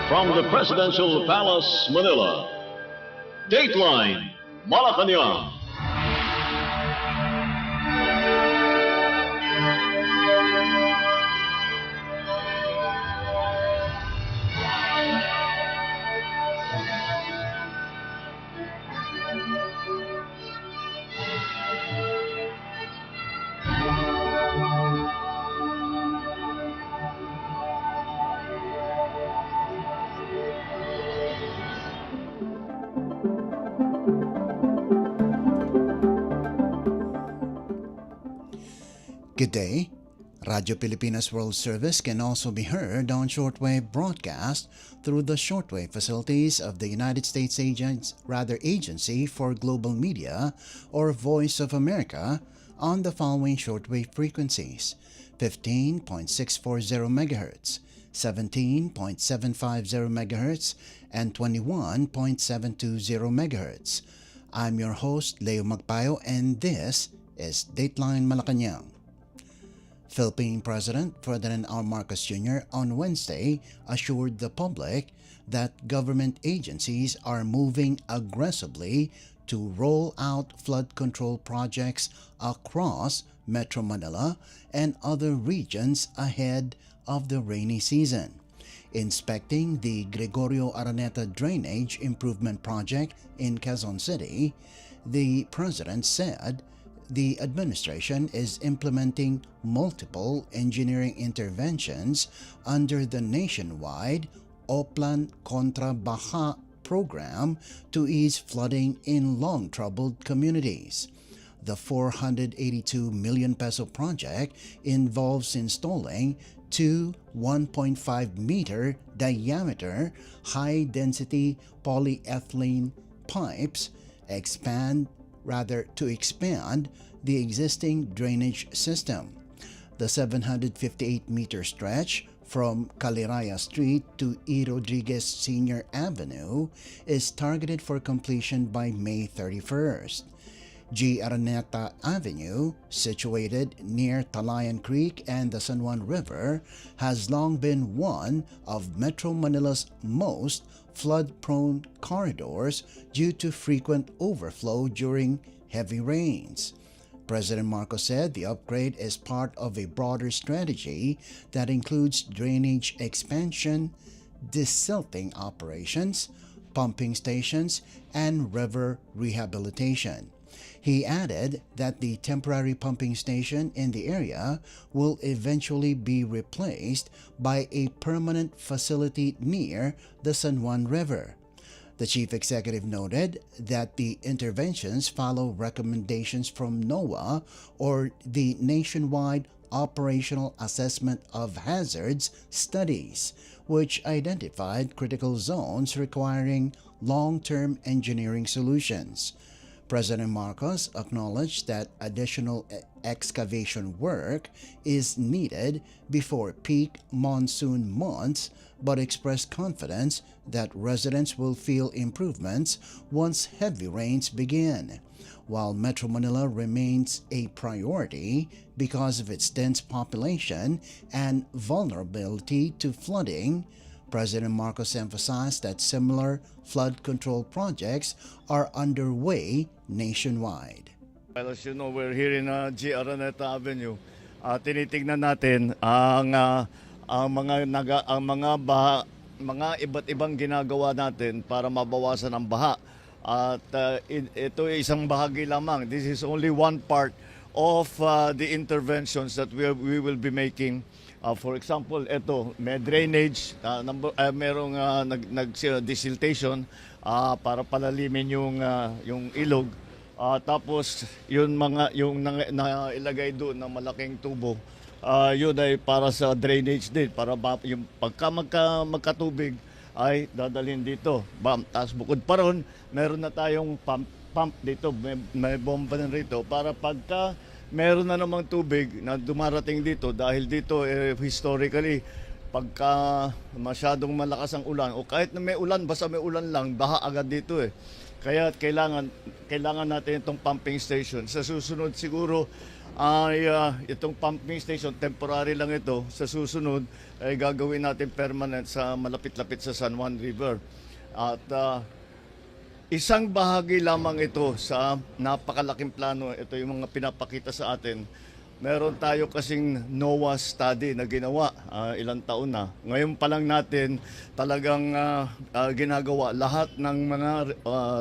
From the Presidential Palace, Manila, Dateline Malacañang. Good day. Radio Pilipinas World Service can also be heard on shortwave broadcast through the shortwave facilities of the United States Agency for Global Media, or Voice of America, on the following shortwave frequencies: 15.640 MHz, 17.750 MHz, and 21.720 MHz. I'm your host, Leo Magpayo, and this is Dateline Malacañang. Philippine President Ferdinand R. Marcos Jr. on Wednesday assured the public that government agencies are moving aggressively to roll out flood control projects across Metro Manila and other regions ahead of the rainy season. Inspecting the Gregorio Araneta Drainage Improvement Project in Quezon City, the President said the administration is implementing multiple engineering interventions under the nationwide Oplan Contra Baha program to ease flooding in long-troubled communities. The 482 million peso project involves installing two 1.5-meter diameter high-density polyethylene pipes to expand the existing drainage system. The 758-meter stretch from Caliraya Street to E. Rodriguez Sr. Avenue is targeted for completion by May 31st. G. Araneta Avenue, situated near Talayan Creek and the San Juan River, has long been one of Metro Manila's most flood-prone corridors due to frequent overflow during heavy rains. President Marcos said the upgrade is part of a broader strategy that includes drainage expansion, desilting operations, pumping stations, and river rehabilitation. He added that the temporary pumping station in the area will eventually be replaced by a permanent facility near the San Juan River. The chief executive noted that the interventions follow recommendations from NOAA, or the Nationwide Operational Assessment of Hazards Studies, which identified critical zones requiring long-term engineering solutions. President Marcos acknowledged that additional excavation work is needed before peak monsoon months, but expressed confidence that residents will feel improvements once heavy rains begin. While Metro Manila remains a priority because of its dense population and vulnerability to flooding, President Marcos emphasized that similar flood control projects are underway nationwide. Well, as you know, we're here in G. Araneta Avenue. Tinitingnan natin mga iba't ibang ginagawa natin para mabawasan ang baha. At ito ay isang bahagi lamang. This is only one part of the interventions that we will be making. For example, ito, may drainage, merong nag-desiltation para palalimin yung ilog. Tapos yung nailagay doon na malaking tubo, yun ay para sa drainage din, para yung pagka magkatubig ay dadalhin dito. Tapos bukod pa ron, meron na tayong pump dito, may bomba na rito para pagka meron na namang tubig na dumarating dito, dahil dito historically pagka masyadong malakas ang ulan o kahit na may ulan, basta may ulan lang, baha agad dito Kaya kailangan natin itong pumping station. Sa susunod siguro ay itong pumping station, temporary lang ito. Sa susunod ay gagawin natin permanent sa malapit-lapit sa San Juan River. At isang bahagi lamang ito sa napakalaking plano. Ito yung mga pinapakita sa atin. Meron tayo kasing NOAA study na ginawa ilang taon na. Ngayon pa lang natin talagang ginagawa lahat ng mga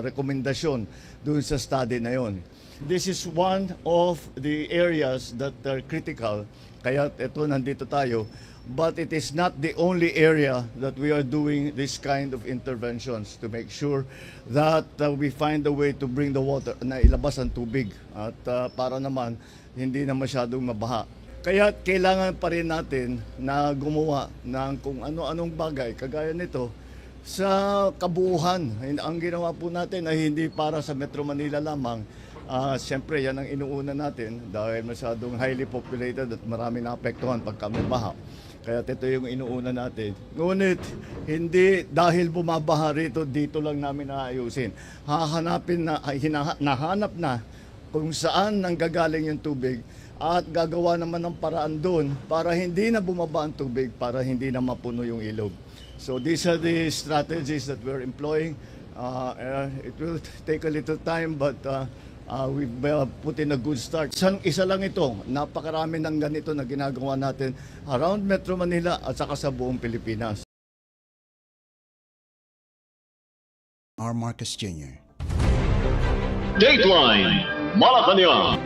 rekomendasyon doon sa study na yon. This is one of the areas that are critical. Kaya ito, nandito tayo. But it is not the only area that we are doing this kind of interventions to make sure that we find a way to bring the water, na ilabas ang tubig at para naman hindi na masyadong mabaha. Kaya kailangan pa rin natin na gumawa ng kung ano-anong bagay kagaya nito sa kabuuan. Ang ginawa po natin ay hindi para sa Metro Manila lamang. Siyempre, yan ang inuuna natin dahil masyadong highly populated at marami na apektuhan pagka may baha. Kaya ito yung inuuna natin. Ngunit, hindi dahil bumabaha rito, dito lang namin naayusin. Nahanap na kung saan nanggagaling yung tubig at gagawa naman ng paraan doon para hindi na bumaba ang tubig, para hindi na mapuno yung ilog. So these are the strategies that we're employing. It will take a little time, but we've put in a good start. Isa lang ito, napakarami ng ganito na ginagawa natin around Metro Manila at saka sa buong Pilipinas. R. Marcos Jr. Dateline Malacañang.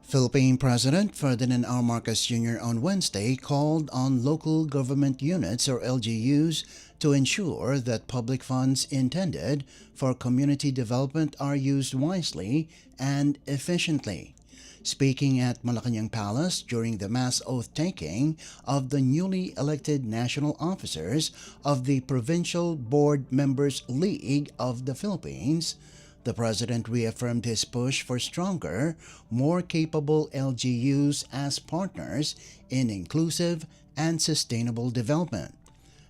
Philippine President Ferdinand R. Marcos Jr. on Wednesday called on local government units or LGUs to ensure that public funds intended for community development are used wisely and efficiently. Speaking at Malacañang Palace during the mass oath-taking of the newly elected national officers of the Provincial Board Members League of the Philippines, the President reaffirmed his push for stronger, more capable LGUs as partners in inclusive and sustainable development.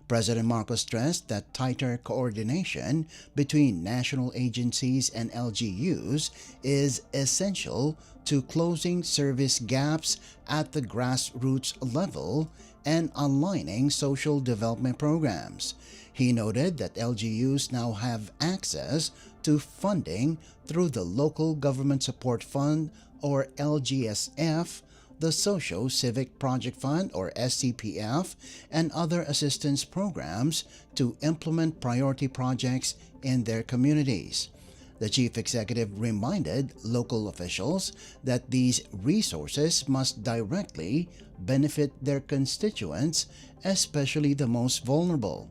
President Marcos stressed that tighter coordination between national agencies and LGUs is essential to closing service gaps at the grassroots level and aligning social development programs. He noted that LGUs now have access to funding through the Local Government Support Fund or LGSF, the Socio-Civic Project Fund or SCPF, and other assistance programs to implement priority projects in their communities. The chief executive reminded local officials that these resources must directly benefit their constituents, especially the most vulnerable.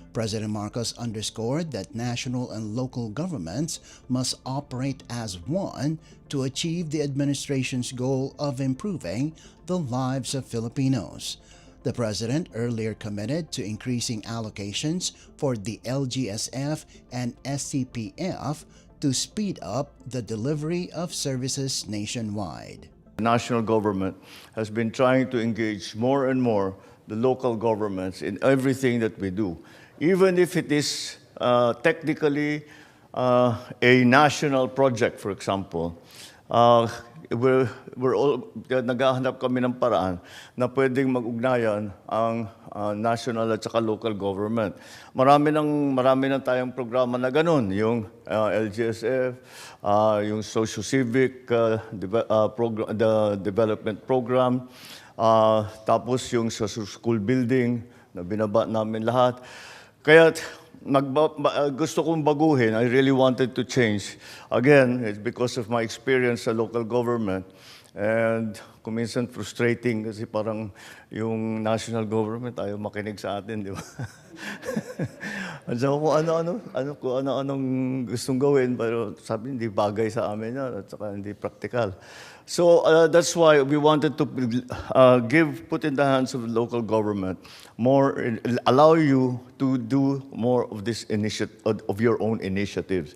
President Marcos underscored that national and local governments must operate as one to achieve the administration's goal of improving the lives of Filipinos. The President earlier committed to increasing allocations for the LGSF and SCPF to speed up the delivery of services nationwide. The national government has been trying to engage more and more the local governments in everything that we do. Even if it is technically a national project, for example, naghahanap kami ng paraan na pwedeng mag-ugnayan ang national at saka local government. Marami ng tayong programa na ganun, yung LGSF, yung Socio-Civic the development program, tapos yung sa school building na binaba namin lahat. Kaya gusto kong baguhin. I really wanted to change. Again, it's because of my experience sa local government. And kung minsan frustrating kasi parang yung national government ayaw makinig sa atin, di ba? At saka kung ano-anong gustong gawin, pero sabi hindi bagay sa amin yan at saka hindi practical. So that's why we wanted to put in the hands of the local government more, allow you to do more of this of your own initiatives.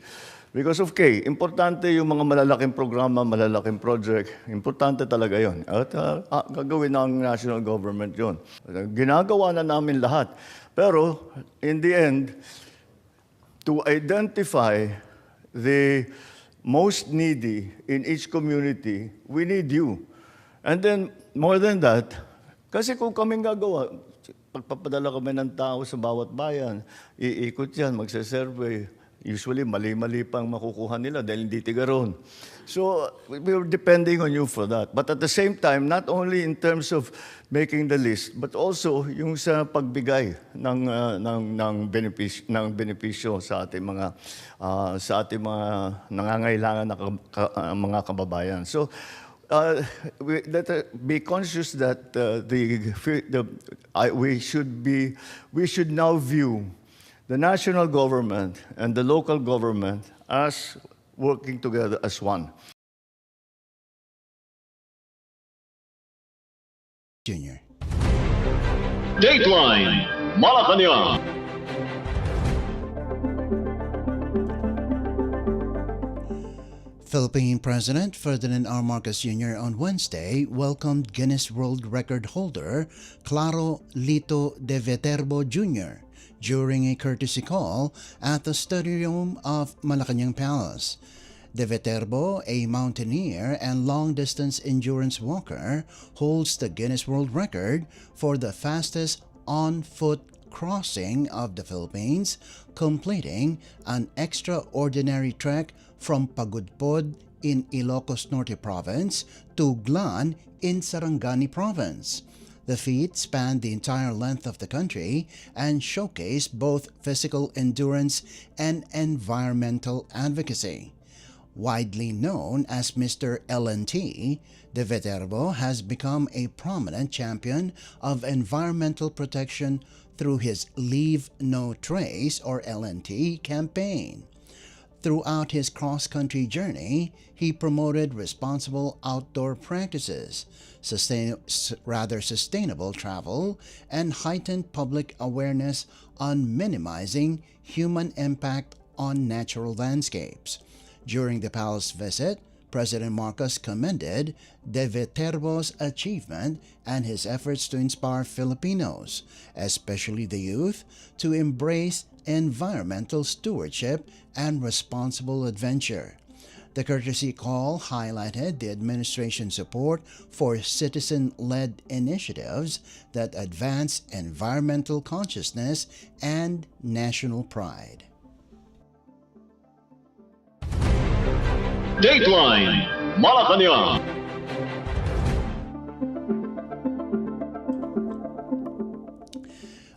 Because importante yung mga malalaking programa, malalaking project, importante talaga yon. At gagawin ng national government yon. Ginagawa na namin lahat. Pero in the end, to identify the most needy in each community, we need you. And then, more than that, kasi kung kaming gagawa, pagpapadala kami ng tao sa bawat bayan, iikot yan, magsasurvey. Usually, mali-mali pang makukuha nila dahil hindi tiga roon. So, we're depending on you for that. But at the same time, not only in terms of making the list, but also yung sa pagbigay ng benepisyo sa ating mga nangangailangan na mga kababayan. So, let be conscious that we should now view the national government and the local government as working together as one. Junior. Dateline Malacañang. Philippine President Ferdinand R. Marcos Jr. on Wednesday welcomed Guinness World Record holder Claro Lito de Viterbo Jr. during a courtesy call at the study room of Malacañang Palace. De Viterbo, a mountaineer and long-distance endurance walker, holds the Guinness World Record for the fastest on-foot crossing of the Philippines, completing an extraordinary trek from Pagudpod in Ilocos Norte Province to Glan in Sarangani Province. The feat spanned the entire length of the country and showcased both physical endurance and environmental advocacy. Widely known as Mr. LNT, De Viterbo has become a prominent champion of environmental protection through his Leave No Trace or LNT campaign. Throughout his cross-country journey, he promoted responsible outdoor practices, sustainable travel, and heightened public awareness on minimizing human impact on natural landscapes. During the palace visit, President Marcos commended De Viterbo's achievement and his efforts to inspire Filipinos, especially the youth, to embrace environmental stewardship and responsible adventure. The courtesy call highlighted the administration's support for citizen-led initiatives that advance environmental consciousness and national pride. Dateline Malacañang.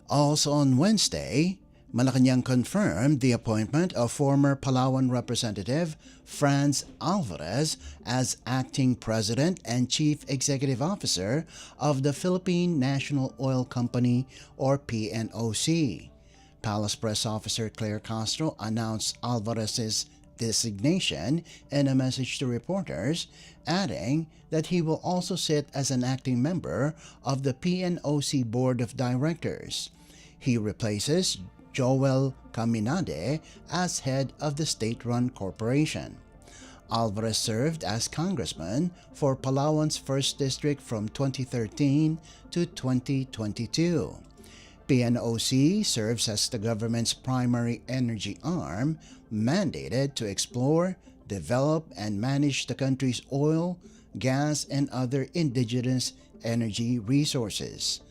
Also on Wednesday, Malacañang confirmed the appointment of former Palawan Representative Franz Alvarez as acting president and chief executive officer of the Philippine National Oil Company or PNOC. Palace Press Officer Claire Castro announced Alvarez's designation in a message to reporters, adding that he will also sit as an acting member of the PNOC Board of Directors. He replaces Joel Caminade as head of the state-run corporation. Alvarez served as congressman for Palawan's 1st District from 2013 to 2022. PNOC serves as the government's primary energy arm, mandated to explore, develop, and manage the country's oil, gas, and other indigenous energy resources.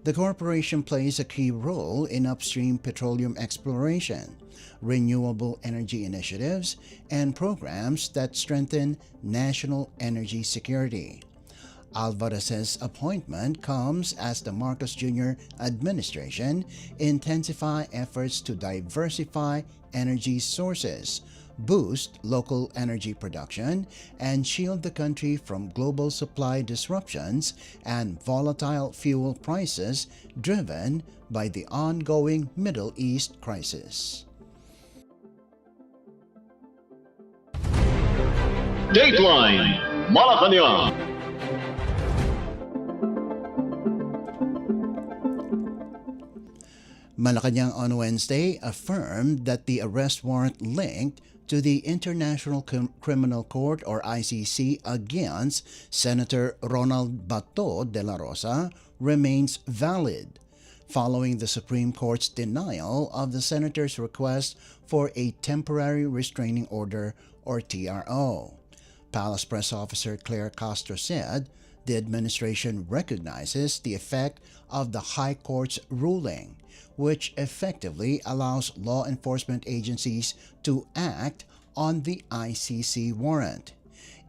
The corporation plays a key role in upstream petroleum exploration, renewable energy initiatives, and programs that strengthen national energy security. Alvarez's appointment comes as the Marcos Jr. administration intensify efforts to diversify energy sources, boost local energy production, and shield the country from global supply disruptions and volatile fuel prices driven by the ongoing Middle East crisis. Dateline Malacañang. Malacañang on Wednesday affirmed that the arrest warrant linked to the International Criminal Court or ICC against Senator Ronald Bato de la Rosa remains valid. following the Supreme Court's denial of the senator's request for a temporary restraining order or TRO. Palace Press Officer Claire Castro said the administration recognizes the effect of the High Court's ruling, which effectively allows law enforcement agencies to act on the ICC warrant.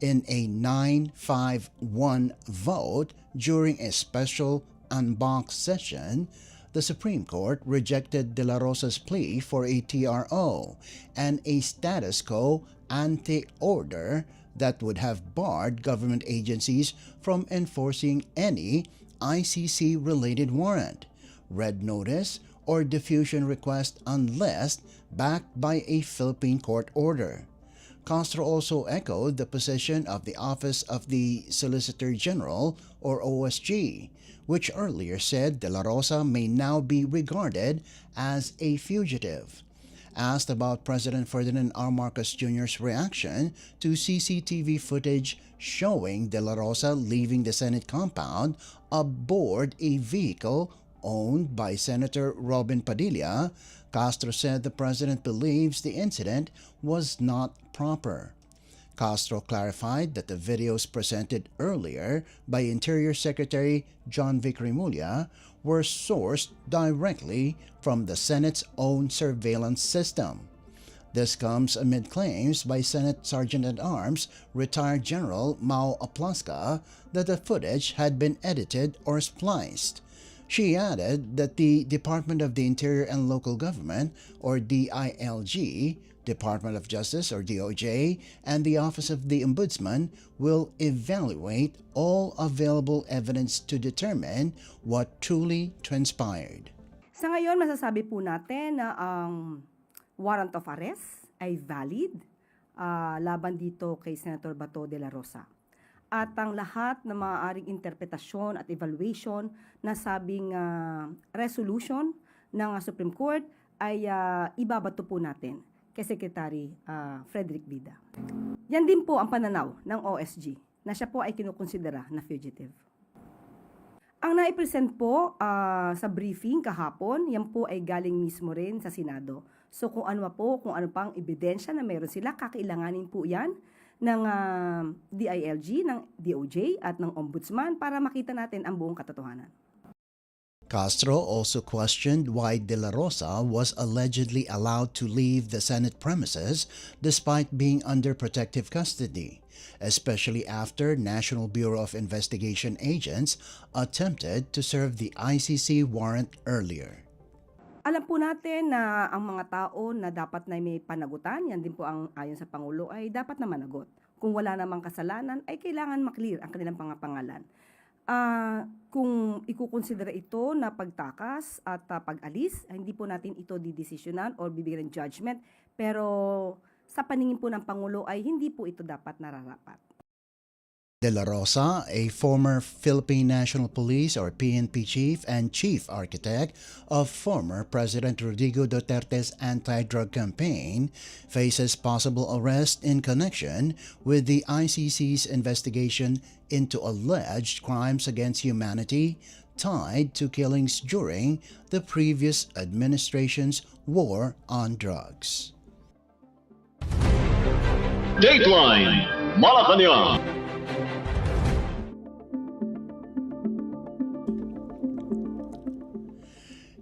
In a 9-5-1 vote during a special en banc session, the Supreme Court rejected De La Rosa's plea for a TRO and a status quo ante order that would have barred government agencies from enforcing any ICC-related warrant, red notice, or diffusion request unless backed by a Philippine court order. Castro also echoed the position of the Office of the Solicitor General, or OSG, which earlier said De La Rosa may now be regarded as a fugitive. Asked about President Ferdinand R. Marcos Jr.'s reaction to CCTV footage showing De La Rosa leaving the Senate compound aboard a vehicle owned by Senator Robin Padilla, Castro said the president believes the incident was not proper. Castro clarified that the videos presented earlier by Interior Secretary John Vic Remulla were sourced directly from the Senate's own surveillance system. This comes amid claims by Senate Sergeant-at-Arms retired General Mau Aplaska that the footage had been edited or spliced. She added that the Department of the Interior and Local Government, or DILG, Department of Justice, or DOJ, and the Office of the Ombudsman will evaluate all available evidence to determine what truly transpired. Sa ngayon, masasabi po natin na ang warrant of arrest ay valid laban dito kay Senator Bato de la Rosa. At ang lahat na maaaring interpretasyon at evaluation na sabing resolution ng Supreme Court ay ibabato po natin kay Secretary Frederick Vida. Yan din po ang pananaw ng OSG na siya po ay kinukonsidera na fugitive. Ang naipresent po sa briefing kahapon, yan po ay galing mismo rin sa Senado. So kung ano pang ebidensya na meron sila, kakailanganin po yan ng DILG, ng DOJ at ng Ombudsman para makita natin ang buong katotohanan. Castro also questioned why De La Rosa was allegedly allowed to leave the Senate premises despite being under protective custody, especially after National Bureau of Investigation agents attempted to serve the ICC warrant earlier. Alam po natin na ang mga tao na dapat na may panagutan, yan din po ang ayon sa Pangulo, ay dapat na managot. Kung wala namang kasalanan, ay kailangan maklear ang kanilang pangalan. Kung ikukonsidera ito na pagtakas at pag-alis, hindi po natin ito didesisyonan or bibigyan ng judgment. Pero sa paningin po ng Pangulo ay hindi po ito dapat nararapat. De La Rosa, a former Philippine National Police or PNP chief and chief architect of former President Rodrigo Duterte's anti-drug campaign, faces possible arrest in connection with the ICC's investigation into alleged crimes against humanity tied to killings during the previous administration's war on drugs. Dateline Malacañang.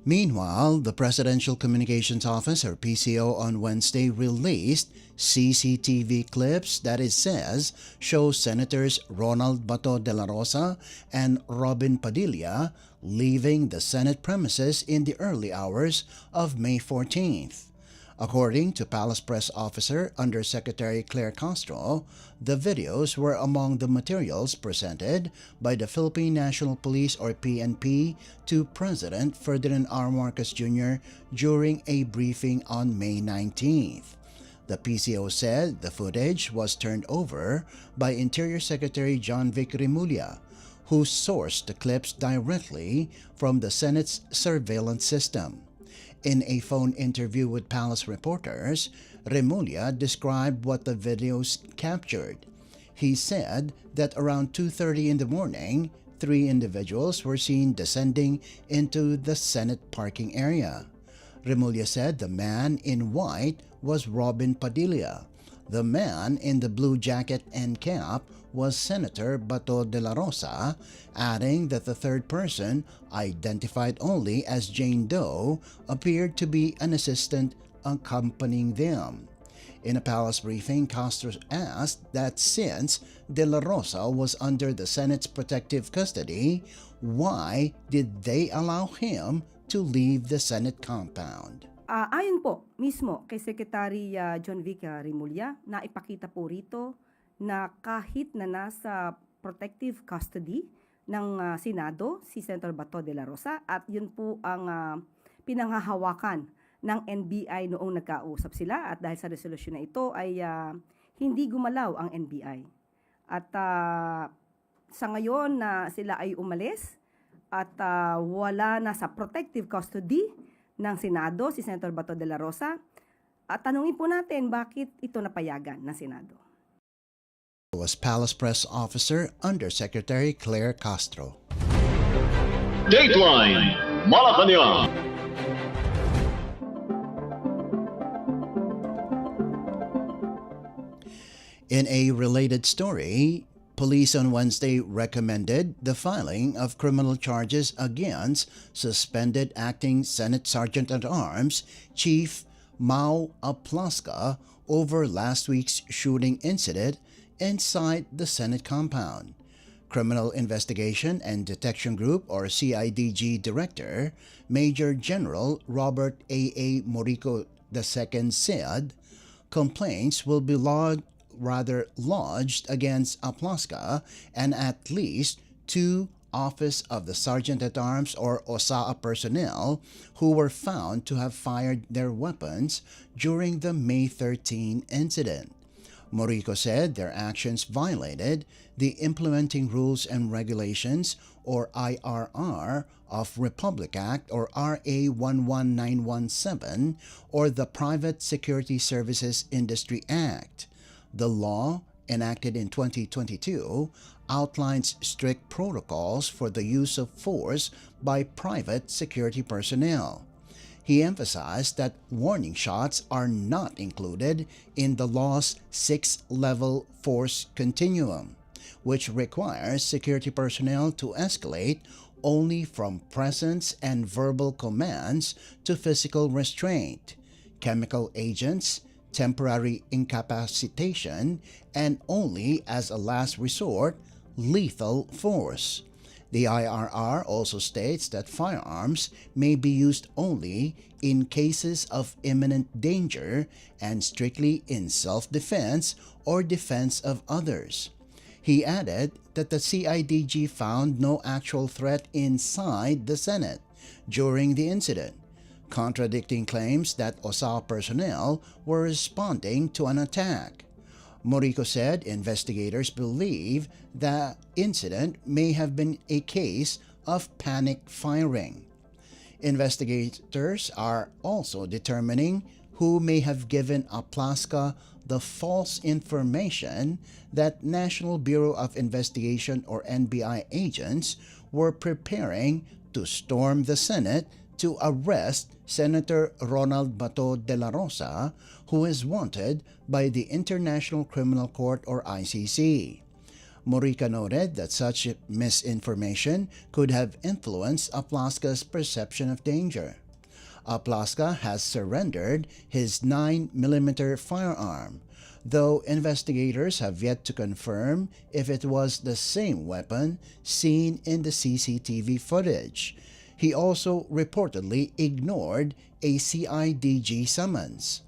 Meanwhile, the Presidential Communications Office, or PCO, on Wednesday released CCTV clips that it says show Senators Ronald Bato de la Rosa and Robin Padilla leaving the Senate premises in the early hours of May 14th. According to Palace Press Officer Undersecretary Claire Castro, the videos were among the materials presented by the Philippine National Police or PNP to President Ferdinand R. Marcos Jr. during a briefing on May 19th. The PCO said the footage was turned over by Interior Secretary John Vic Remulla, who sourced the clips directly from the Senate's surveillance system. In a phone interview with Palace reporters, Remulla described what the videos captured. He said that around 2:30 in the morning, three individuals were seen descending into the Senate parking area. Remulla said the man in white was Robin Padilla. The man in the blue jacket and cap was Senator Bato de la Rosa, adding that the third person, identified only as Jane Doe, appeared to be an assistant accompanying them. In a palace briefing, Castro asked that since De La Rosa was under the Senate's protective custody, why did they allow him to leave the Senate compound? Ayon po mismo kay Secretary John Vic Remulla, na ipakita po rito na kahit na nasa protective custody ng Senado si Senator Bato de la Rosa, at yun po ang pinanghahawakan ng NBI noong nagkausap sila, at dahil sa resolusyon na ito ay hindi gumalaw ang NBI. At sa ngayon na sila ay umalis at wala na sa protective custody ng Senado si Senator Bato de la Rosa, at tanungin po natin bakit ito napayagan ng Senado. Was Palace Press Officer Undersecretary Claire Castro. Dateline Malacañang. In a related story, police on Wednesday recommended the filing of criminal charges against suspended acting Senate Sergeant-at-Arms Chief Mau Aplaska over last week's shooting incident inside the Senate compound. Criminal Investigation and Detection Group or CIDG Director Major General Robert A. Morico II said complaints will be lodged against Aplaska and at least two Office of the Sergeant-at-Arms or OSAA personnel who were found to have fired their weapons during the May 13 incident. Morico said their actions violated the Implementing Rules and Regulations or IRR of Republic Act or RA 11917 or the Private Security Services Industry Act. The law, enacted in 2022, outlines strict protocols for the use of force by private security personnel. He emphasized that warning shots are not included in the law's 6-level force continuum, which requires security personnel to escalate only from presence and verbal commands to physical restraint, chemical agents, temporary incapacitation, and only as a last resort, lethal force. The IRR also states that firearms may be used only in cases of imminent danger and strictly in self-defense or defense of others. He added that the CIDG found no actual threat inside the Senate during the incident, contradicting claims that OSAA personnel were responding to an attack. Morico said investigators believe the incident may have been a case of panic firing. Investigators are also determining who may have given Aplaska the false information that National Bureau of Investigation or NBI agents were preparing to storm the Senate to arrest Senator Ronald Bato de la Rosa, who is wanted by the International Criminal Court or ICC. Morica noted that such misinformation could have influenced Aplaska's perception of danger. Aplaska has surrendered his 9mm firearm, though investigators have yet to confirm if it was the same weapon seen in the CCTV footage. He also reportedly ignored a CIDG summons.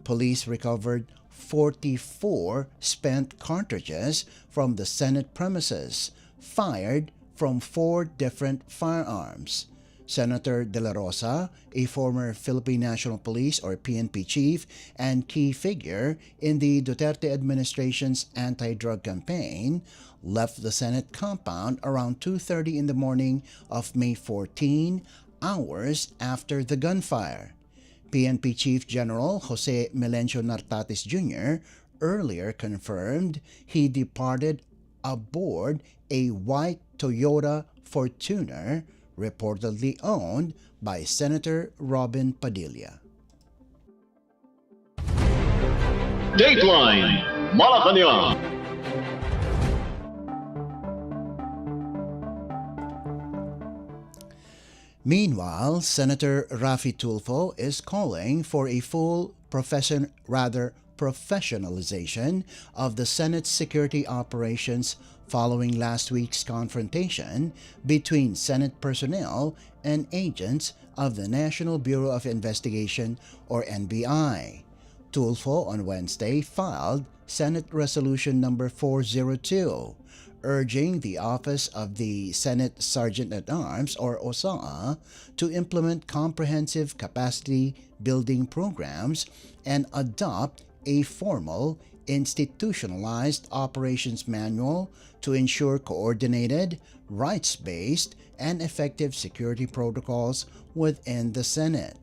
Police recovered 44 spent cartridges from the Senate premises, fired from 4 different firearms. Senator De La Rosa, a former Philippine National Police or PNP chief and key figure in the Duterte administration's anti-drug campaign, left the Senate compound around 2:30 in the morning of May 14, hours after the gunfire. PNP Chief General Jose Melencio Nartatis Jr. earlier confirmed he departed aboard a white Toyota Fortuner reportedly owned by Senator Robin Padilla. Dateline Malacañang. Meanwhile, Senator Raffy Tulfo is calling for a full professionalization of the Senate's security operations following last week's confrontation between Senate personnel and agents of the National Bureau of Investigation or NBI. Tulfo on Wednesday filed Senate Resolution Number 402, urging the Office of the Senate Sergeant-at-Arms or OSAA to implement comprehensive capacity building programs and adopt a formal, institutionalized operations manual to ensure coordinated, rights-based, and effective security protocols within the Senate.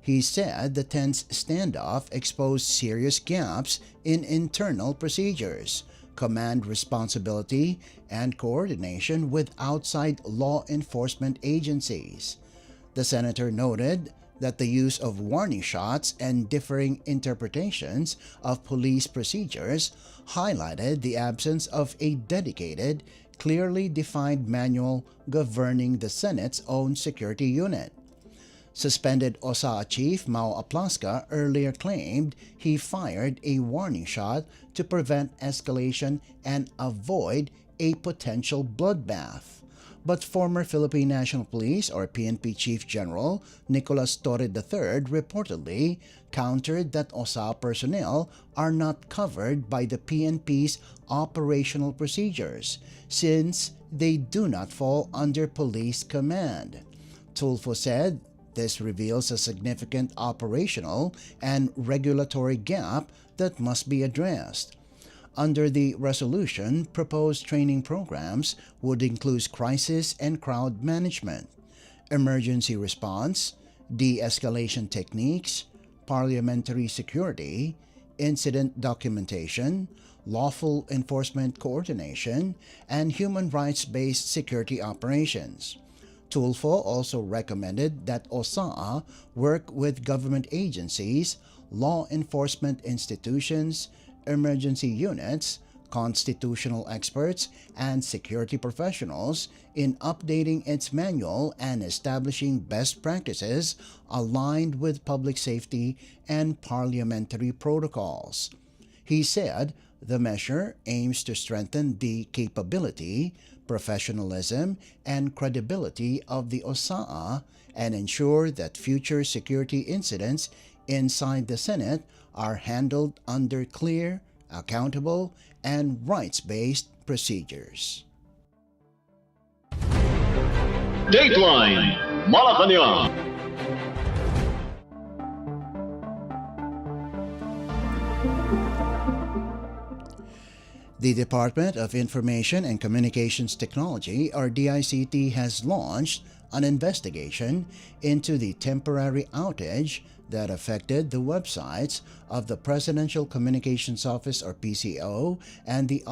He said the tense standoff exposed serious gaps in internal procedures, command responsibility, and coordination with outside law enforcement agencies. The senator noted that the use of warning shots and differing interpretations of police procedures highlighted the absence of a dedicated, clearly defined manual governing the Senate's own security unit. Suspended OSAA Chief Mau Aplaska earlier claimed he fired a warning shot to prevent escalation and avoid a potential bloodbath. But former Philippine National Police or PNP Chief General Nicolas Torre III reportedly countered that OSAA personnel are not covered by the PNP's operational procedures since they do not fall under police command. Tulfo said this reveals a significant operational and regulatory gap that must be addressed. Under the resolution, proposed training programs would include crisis and crowd management, emergency response, de-escalation techniques, parliamentary security, incident documentation, lawful enforcement coordination, and human rights-based security operations. Tulfo also recommended that OSAA work with government agencies, law enforcement institutions, emergency units, constitutional experts, and security professionals in updating its manual and establishing best practices aligned with public safety and parliamentary protocols. He said the measure aims to strengthen the capability, professionalism, and credibility of the OSAA and ensure that future security incidents inside the Senate are handled under clear, accountable, and rights-based procedures. Dateline Malacañang. The Department of Information and Communications Technology, or DICT, has launched an investigation into the temporary outage that affected the websites of the Presidential Communications Office, or PCO, and the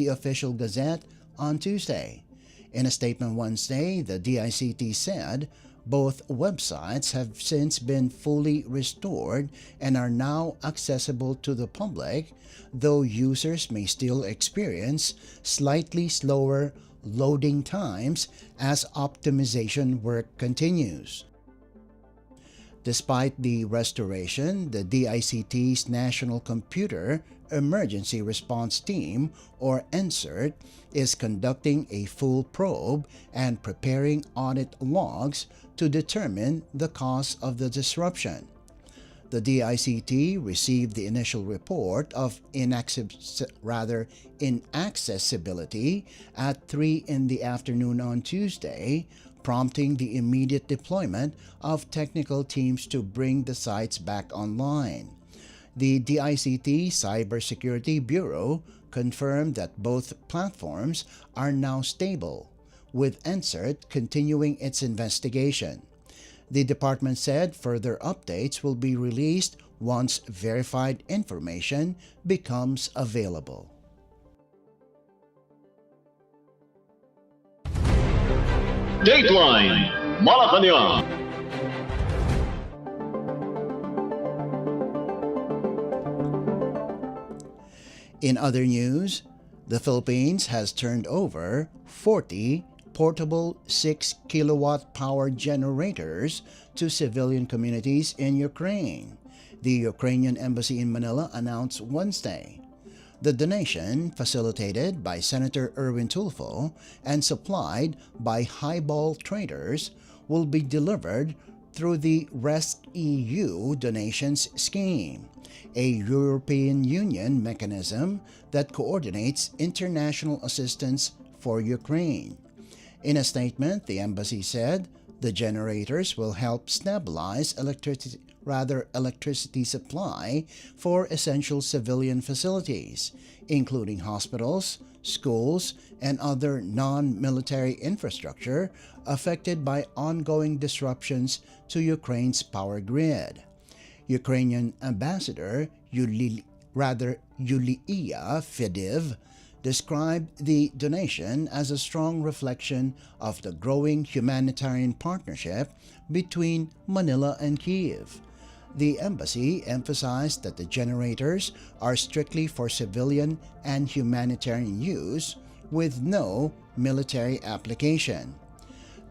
Official Gazette on Tuesday. In a statement Wednesday, the DICT said both websites have since been fully restored and are now accessible to the public, though users may still experience slightly slower loading times as optimization work continues. Despite the restoration, the DICT's National Computer Emergency Response Team, or NCERT, is conducting a full probe and preparing audit logs to determine the cause of the disruption. The DICT received the initial report of inaccessibility at 3 in the afternoon on Tuesday, prompting the immediate deployment of technical teams to bring the sites back online. The DICT Cybersecurity Bureau confirmed that both platforms are now stable, with NCERT continuing its investigation. The department said further updates will be released once verified information becomes available. Dateline Malacañang. In other news, the Philippines has turned over 40 portable 6-kilowatt power generators to civilian communities in Ukraine, the Ukrainian embassy in Manila announced Wednesday. The donation, facilitated by Senator Erwin Tulfo and supplied by highball traders, will be delivered through the RESC-EU donations scheme, a European Union mechanism that coordinates international assistance for Ukraine. In a statement, the embassy said the generators will help stabilize electricity supply for essential civilian facilities, including hospitals, schools, and other non-military infrastructure affected by ongoing disruptions to Ukraine's power grid. Ukrainian Ambassador Yulia Fedev described the donation as a strong reflection of the growing humanitarian partnership between Manila and Kyiv. The embassy emphasized that the generators are strictly for civilian and humanitarian use with no military application.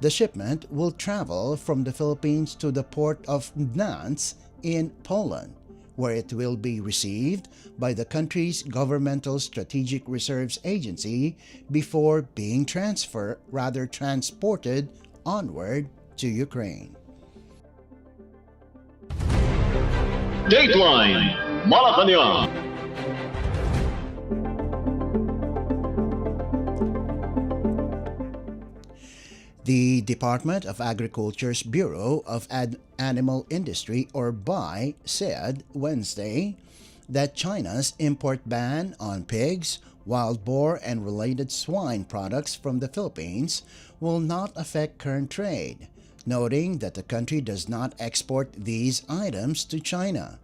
The shipment will travel from the Philippines to the port of Gdansk in Poland, where it will be received by the country's governmental strategic reserves agency before being transported onward to Ukraine. Dateline Malacañang. The Department of Agriculture's Bureau of Animal Industry, or BAI, said Wednesday that China's import ban on pigs, wild boar, and related swine products from the Philippines will not affect current trade, noting that the country does not export these items to China.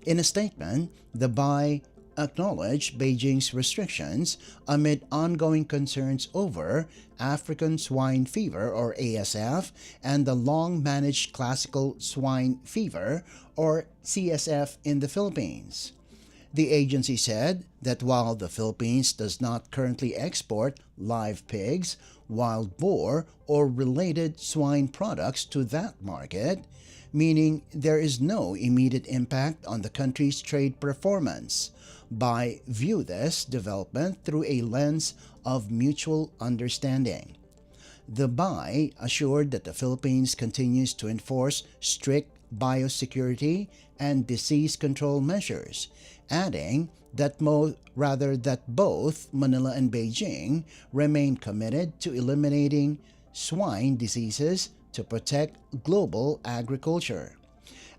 In a statement, the BAI acknowledged Beijing's restrictions amid ongoing concerns over African swine fever, or ASF, and the long-managed classical swine fever, or CSF, in the Philippines. The agency said that while the Philippines does not currently export live pigs, wild boar, or related swine products to that market, meaning there is no immediate impact on the country's trade performance, BAI view this development through a lens of mutual understanding. The BAI assured that the Philippines continues to enforce strict biosecurity and disease control measures, adding that both Manila and Beijing remain committed to eliminating swine diseases to protect global agriculture.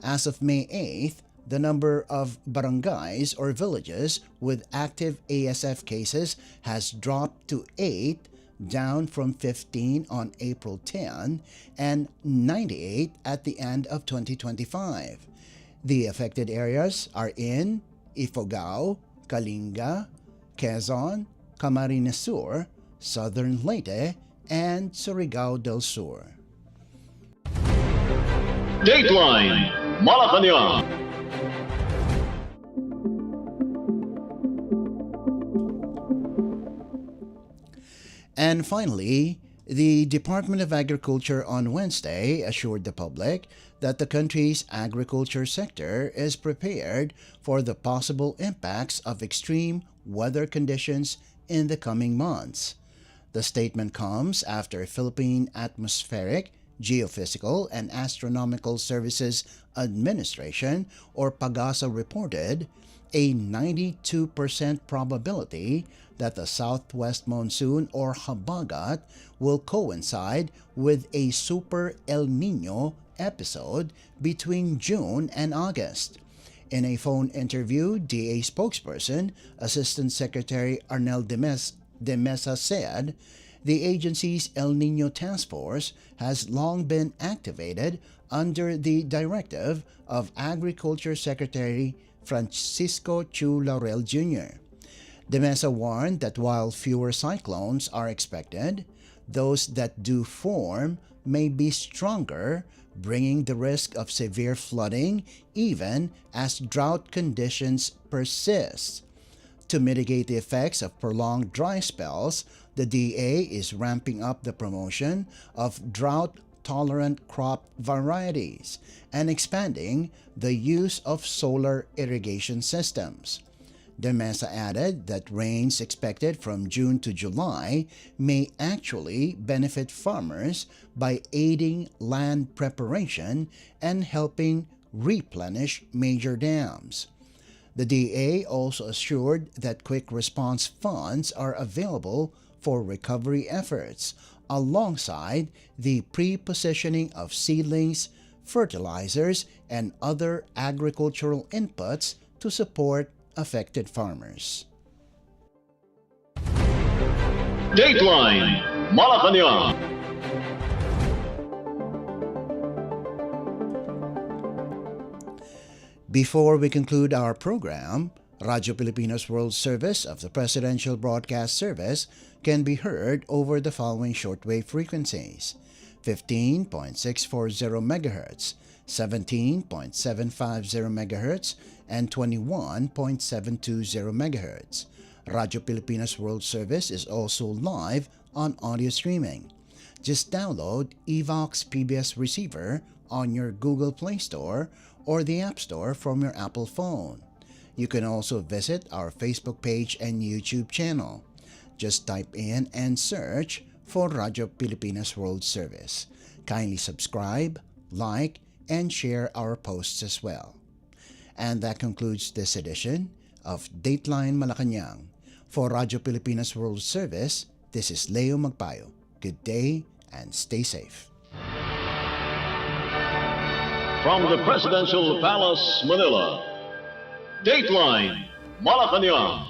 As of May 8th, the number of barangays or villages with active ASF cases has dropped to 8, down from 15 on April 10 and 98 at the end of 2025. The affected areas are in Ifugao, Kalinga, Quezon, Camarines Sur, Southern Leyte, and Surigao del Sur. Dateline Malacañang. And finally, the Department of Agriculture on Wednesday assured the public that the country's agriculture sector is prepared for the possible impacts of extreme weather conditions in the coming months. The statement comes after Philippine Atmospheric, Geophysical, and Astronomical Services Administration, or PAGASA, reported a 92% probability that the southwest monsoon, or habagat, will coincide with a Super El Niño episode between June and August. In a phone interview, DA spokesperson, Assistant Secretary Arnel de Mesa said the agency's El Niño Task Force has long been activated under the directive of Agriculture Secretary Francisco Chu Laurel Jr. De Mesa warned that while fewer cyclones are expected, those that do form may be stronger, bringing the risk of severe flooding even as drought conditions persist. To mitigate the effects of prolonged dry spells, the DA is ramping up the promotion of drought-tolerant crop varieties and expanding the use of solar irrigation systems. De Mesa added that rains expected from June to July may actually benefit farmers by aiding land preparation and helping replenish major dams. The DA also assured that quick response funds are available for recovery efforts, alongside the pre-positioning of seedlings, fertilizers, and other agricultural inputs to support affected farmers. Dateline Malacañang. Before we conclude our program, Radyo Pilipinas World Service of the Presidential Broadcast Service can be heard over the following shortwave frequencies: 15.640 MHz, 17.750 MHz, and 21.720 MHz. Radyo Pilipinas World Service is also live on audio streaming. Just download Evox PBS Receiver on your Google Play Store or the App Store from your Apple phone. You can also visit our Facebook page and YouTube channel. Just type in and search for Radyo Pilipinas World Service. Kindly subscribe, like, and share our posts as well. And that concludes this edition of Dateline Malacañang. For Radyo Pilipinas World Service, this is Leo Magpayo. Good day and stay safe. From the Presidential Palace, Manila, Dateline Malacañang.